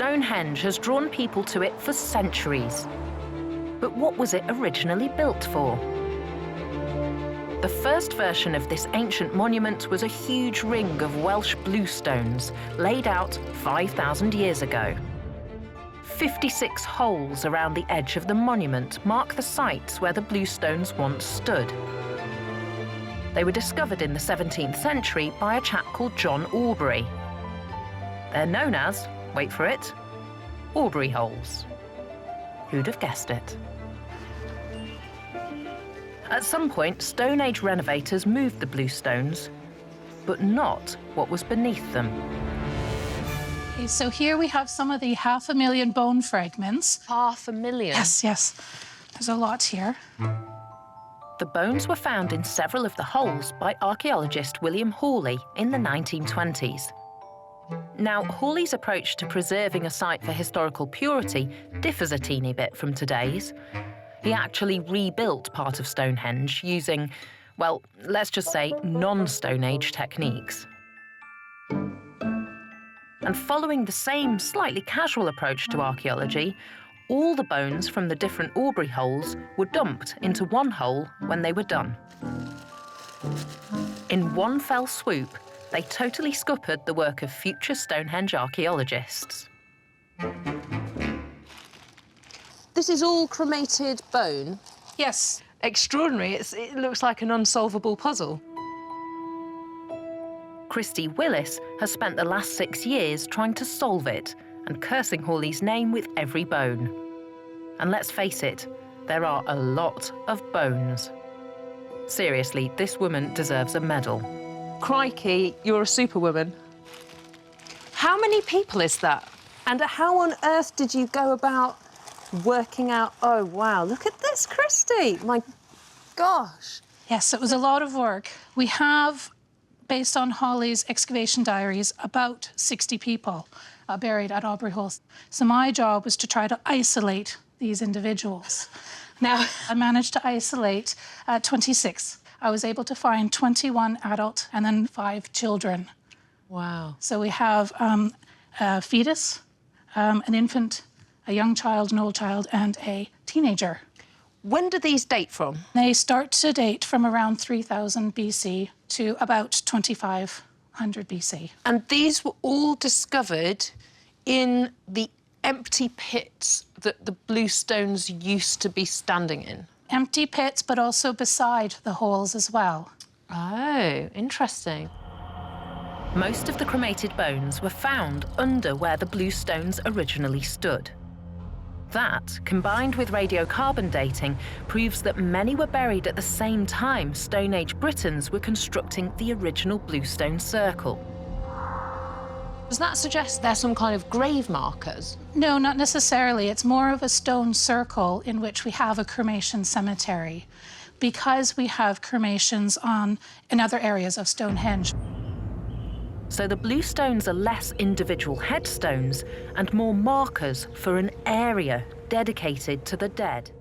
Stonehenge has drawn people to it for centuries. But what was it originally built for? The first version of this ancient monument was a huge ring of Welsh bluestones laid out 5,000 years ago. 56 holes around the edge of the monument mark the sites where the bluestones once stood. They were discovered in the 17th century by a chap called John Aubrey. They're known as, wait for it, Aubrey holes. Who'd have guessed it? At some point, Stone Age renovators moved the bluestones, but not what was beneath them. Okay, so here we have some of the 500,000 bone fragments. 500,000? Yes, yes. There's a lot here. The bones were found in several of the holes by archaeologist William Hawley in the 1920s. Now, Hawley's approach to preserving a site for historical purity differs a teeny bit from today's. He actually rebuilt part of Stonehenge using, well, let's just say non-Stone Age techniques. And following the same slightly casual approach to archaeology, all the bones from the different Aubrey holes were dumped into one hole when they were done. In one fell swoop, they totally scuppered the work of future Stonehenge archaeologists. This is all cremated bone? Yes. Extraordinary. It looks like an unsolvable puzzle. Christy Willis has spent the last 6 years trying to solve it and cursing Hawley's name with every bone. And let's face it, there are a lot of bones. Seriously, this woman deserves a medal. Crikey, you're a superwoman. How many people is that? And how on earth did you go about working out... Oh, wow, look at this, Christy. My gosh. Yes, it was a lot of work. We have, based on Hawley's excavation diaries, about 60 people buried at Aubrey Hole. So my job was to try to isolate these individuals. Now, I managed to isolate 26. I was able to find 21 adult and then 5 children. Wow. So we have a fetus, an infant, a young child, an old child, and a teenager. When do these date from? They start to date from around 3000 BC to about 2500 BC. And these were all discovered in the empty pits that the bluestones used to be standing in? Empty pits, but also beside the holes as well. Oh, interesting. Most of the cremated bones were found under where the bluestones originally stood. That, combined with radiocarbon dating, proves that many were buried at the same time Stone Age Britons were constructing the original bluestone circle. Does that suggest they're some kind of grave markers? No, not necessarily. It's more of a stone circle in which we have a cremation cemetery, because we have cremations in other areas of Stonehenge. So the bluestones are less individual headstones and more markers for an area dedicated to the dead.